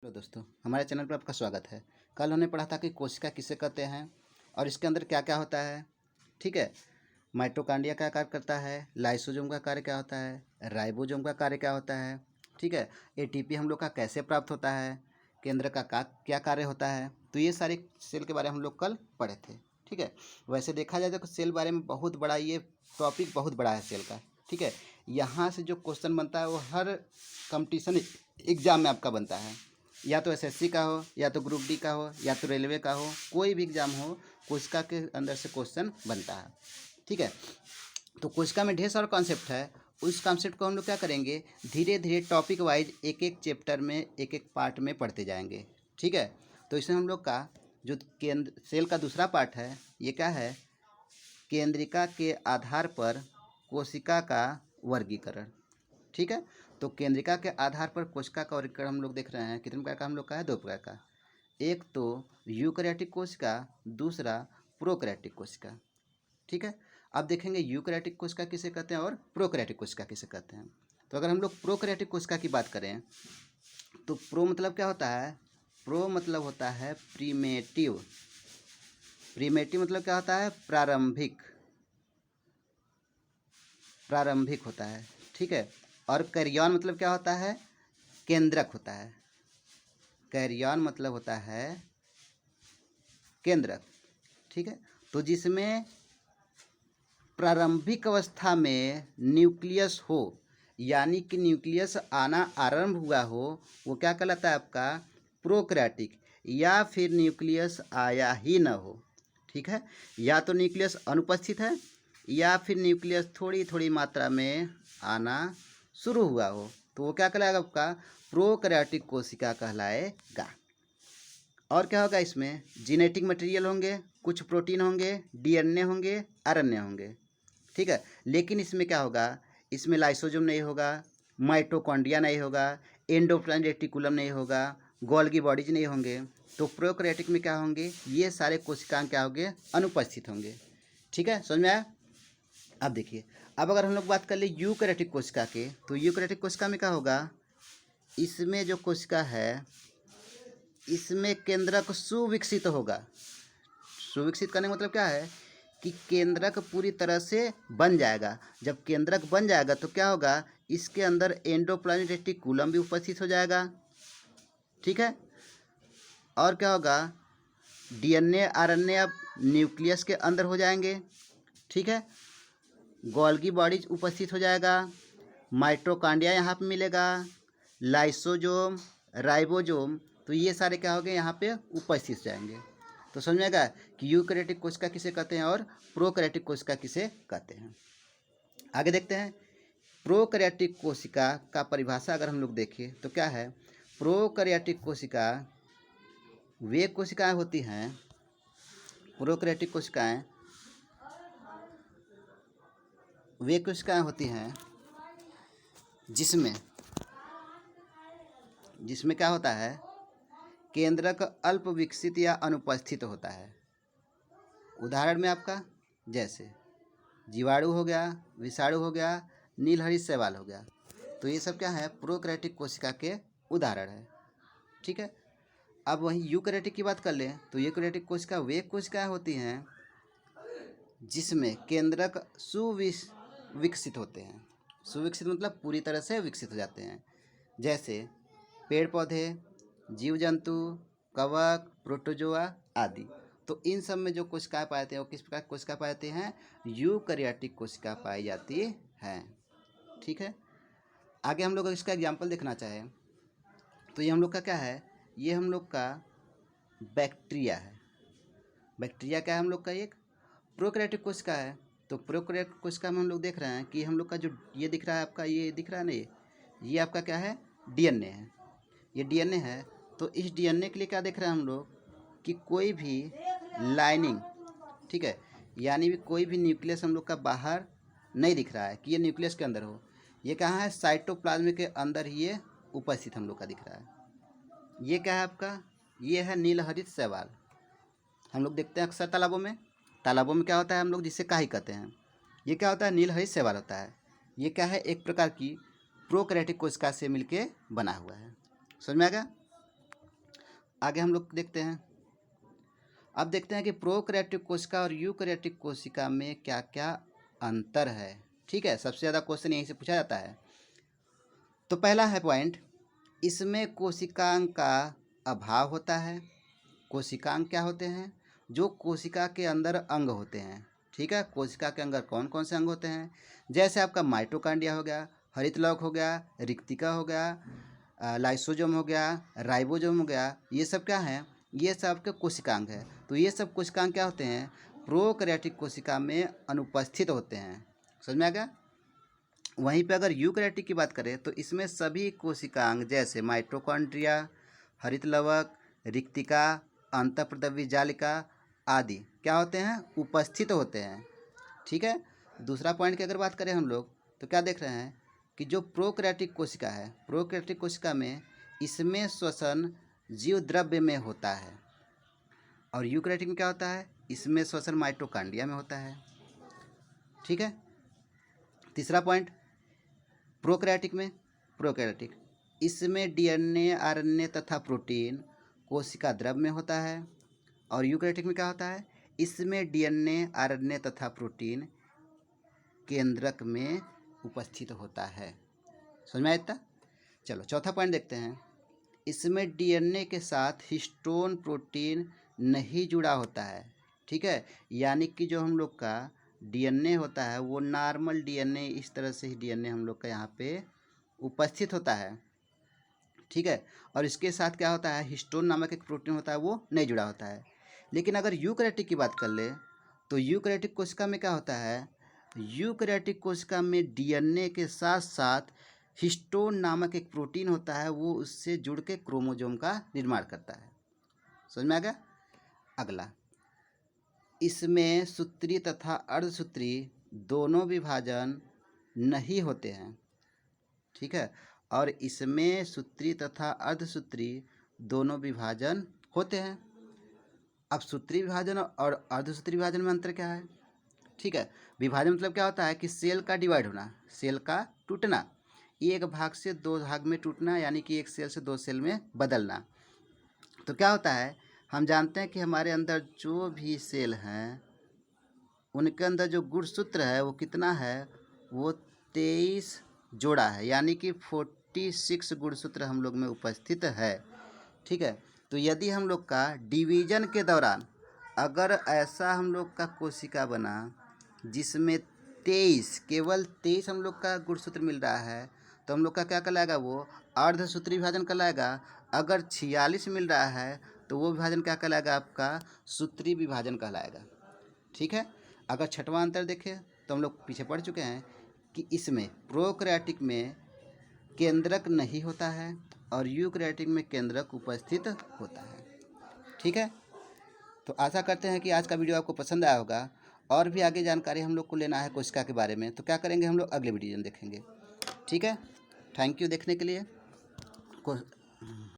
Hello दोस्तों, हमारे channel पर आपका स्वागत है। कल हमने पढ़ा था कि कोशिका किसे कहते हैं और इसके अंदर क्या क्या होता है। ठीक है, माइटोकॉन्ड्रिया क्या कार्य करता है, लाइसोसोम का कार्य क्या होता है, राइबोसोम का कार्य क्या होता है। ठीक है, एटीपी हम लोग का कैसे प्राप्त होता है, केंद्र का क्या कार्य होता है। तो ये सारे सेल के बारे में हम लोग कल पढ़े थे। ठीक है, वैसे देखा जाए तो सेल बारे में बहुत बड़ा ये टॉपिक बहुत बड़ा है सेल का। ठीक है, यहाँ से जो क्वेश्चन बनता है वो हर कंपटीशन एग्जाम में आपका बनता है, या तो एसएससी का हो, या तो ग्रुप डी का हो, या तो रेलवे का हो, कोई भी एग्जाम हो, कोशिका के अंदर से क्वेश्चन बनता है। ठीक है, तो कोशिका में ढेर सारा कॉन्सेप्ट है। उस कॉन्सेप्ट को हम लोग क्या करेंगे, धीरे धीरे टॉपिक वाइज एक एक चैप्टर में एक एक पार्ट में पढ़ते जाएंगे। ठीक है, तो इसमें हम लोग का जो केंद्र सेल का दूसरा पार्ट है, ये क्या है, केंद्रिका के आधार पर कोशिका का वर्गीकरण। ठीक है, तो केंद्रिका के आधार पर कोशिका का वर्गीकरण हम लोग देख रहे हैं। कितने प्रकार का हम लोग का है, दो प्रकार का। एक तो यूकैरियोटिक कोशिका, दूसरा प्रोकैरियोटिक कोशिका। ठीक है, अब देखेंगे यूकैरियोटिक कोशिका किसे कहते हैं और प्रोकैरियोटिक कोशिका किसे कहते हैं। तो अगर हम लोग प्रोकैरियोटिक कोशिका की बात करें तो प्रो मतलब क्या होता है, प्रो मतलब होता है प्रीमेटिव। प्रीमेटिव मतलब क्या होता है, प्रारंभिक, प्रारंभिक होता है। ठीक है, और कैरियन मतलब क्या होता है, केंद्रक होता है। कैरियन मतलब होता है केंद्रक। ठीक है, तो जिसमें प्रारंभिक अवस्था में न्यूक्लियस हो, यानी कि न्यूक्लियस आना आरंभ हुआ हो, वो क्या कहलाता है आपका, प्रोकैरियोटिक। या फिर न्यूक्लियस आया ही न हो। ठीक है, या तो न्यूक्लियस अनुपस्थित है, या फिर न्यूक्लियस थोड़ी थोड़ी मात्रा में आना शुरू हुआ हो, तो वो क्या कहलाएगा आपका, प्रोकैरियोटिक कोशिका कहलाएगा। और क्या होगा, इसमें जीनेटिक मटेरियल होंगे, कुछ प्रोटीन होंगे, डीएनए होंगे, आरएनए होंगे। ठीक है, लेकिन इसमें क्या होगा, इसमें लाइसोसोम नहीं होगा, माइटोकॉन्ड्रिया नहीं होगा, एंडोप्लाज्मिक रेटिकुलम नहीं होगा, गोल्गी बॉडीज नहीं होंगे। तो प्रोकैरियोटिक में क्या होंगे, ये सारे कोशिकाएं क्या होंगे, अनुपस्थित होंगे। ठीक है, समझ में आया। अब देखिए, अब अगर हम लोग बात कर ले यूकैरियोटिक कोशिका के, तो यूकैरियोटिक कोशिका में क्या होगा, इसमें जो कोशिका है इसमें केंद्रक सुविकसित होगा। सुविकसित करने का मतलब क्या है कि केंद्रक पूरी तरह से बन जाएगा। जब केंद्रक बन जाएगा तो क्या होगा, इसके अंदर एंडोप्लाज्मिक रेटिकुलम भी उपस्थित हो जाएगा। ठीक है, और क्या होगा, डीएनए आरएनए अब न्यूक्लियस के अंदर हो जाएंगे। ठीक है, गोल्गी बॉडीज उपस्थित हो जाएगा, माइटोकॉन्ड्रिया यहाँ पे मिलेगा, लाइसोसोम, राइबोसोम, तो ये सारे क्या हो गए, यहाँ पे उपस्थित हो जाएंगे। तो समझ में आएगा कि यूकैरियोटिक कोशिका किसे कहते हैं और प्रोकैरियोटिक कोशिका किसे कहते हैं। आगे देखते हैं, प्रोकैरियोटिक कोशिका का परिभाषा अगर हम लोग देखें तो क्या है, प्रोकैरियोटिक कोशिका वे कोशिकाएं होती हैं, प्रोकैरियोटिक कोशिकाएं वे कोशिकाएं होती हैं जिसमें जिसमें क्या होता है, केंद्रक अल्प विकसित या अनुपस्थित होता है। उदाहरण में आपका जैसे जीवाणु हो गया, विषाणु हो गया, नीलहरित शैवाल हो गया, तो ये सब क्या है, प्रोकैरियोटिक कोशिका के उदाहरण है। ठीक है, अब वहीं यूकैरियोटिक की बात कर लें तो यूकैरियोटिक कोशिका वे कोशिकाएं होती हैं जिसमें केंद्रक सुविकसित होते हैं। सुविकसित मतलब पूरी तरह से विकसित हो जाते हैं। जैसे पेड़ पौधे, जीव जंतु, कवक, प्रोटोजोआ आदि। तो इन सब में जो कोशिकाएं पाए जाते हैं वो किस प्रकार की कोशिका पाए जाते हैं, यूकैरियोटिक कोशिका पाई जाती हैं। ठीक है, आगे हम लोग इसका एग्जाम्पल देखना चाहें तो ये हम लोग का क्या है, ये हम लोग का बैक्टीरिया है। बैक्टीरिया क्या है, हम लोग का एक प्रोकैरियोटिक कोशिका है। तो प्रोकैरियोटिक कोशिका में हम लोग देख रहे हैं कि हम लोग का जो ये दिख रहा है आपका, ये दिख रहा है ना, ये आपका क्या है, डीएनए है। ये डीएनए है, तो इस डीएनए के लिए क्या देख रहे हैं हम लोग कि कोई भी लाइनिंग, ठीक है, यानी भी कोई भी न्यूक्लियस हम लोग का बाहर नहीं दिख रहा है कि ये न्यूक्लियस के अंदर हो। ये कहाँ है, साइटोप्लाज्म के अंदर ही ये उपस्थित हम लोग का दिख रहा है। ये क्या है आपका, ये है नीलहरित शैवाल। हम लोग देखते हैं अक्सर तालाबों में, तालाबों में क्या होता है, हम लोग जिसे काही कहते हैं, ये क्या होता है, नीलहरित शैवाल होता है। ये क्या है, एक प्रकार की प्रोकैरियोटिक कोशिका से मिलके बना हुआ है। समझ में आ गया। आगे हम लोग देखते हैं। अब देखते हैं कि प्रोकैरियोटिक कोशिका और यूकैरियोटिक कोशिका में क्या क्या अंतर है। ठीक है, सबसे ज़्यादा क्वेश्चन यहीं से पूछा जाता है। तो पहला है पॉइंट, इसमें कोशिकांग का अभाव होता है। कोशिकांग क्या होते हैं? जो कोशिका के अंदर अंग होते हैं। ठीक है, कोशिका के अंदर कौन कौन से अंग होते हैं? जैसे आपका माइटोकॉन्ड्रिया हो गया, हरितलौक हो गया, रिक्तिका हो गया, लाइसोजोम हो गया, राइबोजोम हो गया, ये सब क्या है? ये सब के कोशिकांग है। तो ये सब कोशिकांग क्या होते हैं? प्रोकैरियोटिक कोशिका में अनुपस्थित होते हैं। समझ में आ गया? वहीं पे अगर यूकैरियोटिक की बात करें तो इसमें सभी कोशिकांग जैसे माइटोकॉन्ड्रिया, हरितलवक, रिक्तिका, अंतःप्रदव्य जालिका आदि क्या होते हैं? उपस्थित होते हैं। ठीक है, दूसरा पॉइंट की अगर बात करें हम लोग तो क्या देख रहे हैं कि जो प्रोकैरियोटिक कोशिका है, प्रोकैरियोटिक कोशिका में इसमें श्वसन जीव द्रव्य में होता है और यूकैरियोटिक में क्या होता है? इसमें श्वसन माइटोकॉन्ड्रिया में होता है। ठीक है, तीसरा पॉइंट प्रोकैरियोटिक इसमें डीएनए, आरएनए तथा प्रोटीन कोशिका द्रव्य में होता है और यूकैरियोटिक में क्या होता है? इसमें डीएनए, आरएनए तथा प्रोटीन केंद्रक में उपस्थित होता है। समझ में आया इतना? चलो चौथा पॉइंट देखते हैं। इसमें डीएनए के साथ हिस्टोन प्रोटीन नहीं जुड़ा होता है। ठीक है, यानी कि जो हम लोग का डीएनए होता है वो नॉर्मल डीएनए, इस तरह से ही डीएनए हम लोग का यहाँ पे उपस्थित होता है। ठीक है, और इसके साथ क्या होता है? हिस्टोन नामक एक प्रोटीन होता है, वो नहीं जुड़ा होता है। लेकिन अगर यूकैरियोटिक की बात कर ले तो यूकैरियोटिक कोशिका में क्या होता है? यूकैरियोटिक कोशिका में डीएनए के साथ साथ हिस्टोन नामक एक प्रोटीन होता है, वो उससे जुड़ के क्रोमोसोम का निर्माण करता है। समझ में आ गया? अगला, इसमें सूत्री तथा अर्धसूत्री दोनों विभाजन नहीं होते हैं। ठीक है, और इसमें सूत्री तथा अर्धसूत्री दोनों विभाजन होते हैं। अब सूत्री विभाजन और अर्धसूत्री विभाजन में अंतर क्या है? ठीक है, विभाजन मतलब क्या होता है कि सेल का डिवाइड होना, सेल का टूटना, एक भाग से दो भाग में टूटना, यानी कि एक सेल से दो सेल में बदलना। तो क्या होता है? हम जानते हैं कि हमारे अंदर जो भी सेल हैं उनके अंदर जो गुणसूत्र है वो कितना है? वो 23 जोड़ा है, यानी कि 46 गुणसूत्र हम लोग में उपस्थित है। ठीक है, तो यदि हम लोग का डिवीजन के दौरान अगर ऐसा हम लोग का कोशिका बना जिसमें 23, केवल 23 हम लोग का गुणसूत्र मिल रहा है, तो हम लोग का क्या कहलाएगा? वो अर्धसूत्री विभाजन कहलाएगा। अगर 46 मिल रहा है तो वो विभाजन क्या कहलाएगा? आपका सूत्री विभाजन कहलाएगा। ठीक है, अगर छठवां अंतर देखें तो हम लोग पीछे पढ़ चुके हैं कि इसमें प्रोकैरियोटिक में केंद्रक नहीं होता है और यूकैरियोटिक में केंद्रक उपस्थित होता है। ठीक है, तो आशा करते हैं कि आज का वीडियो आपको पसंद आया होगा। और भी आगे जानकारी हम लोग को लेना है कोशिका के बारे में, तो क्या करेंगे? हम लोग अगले वीडियो में देखेंगे। ठीक है, थैंक यू देखने के लिए।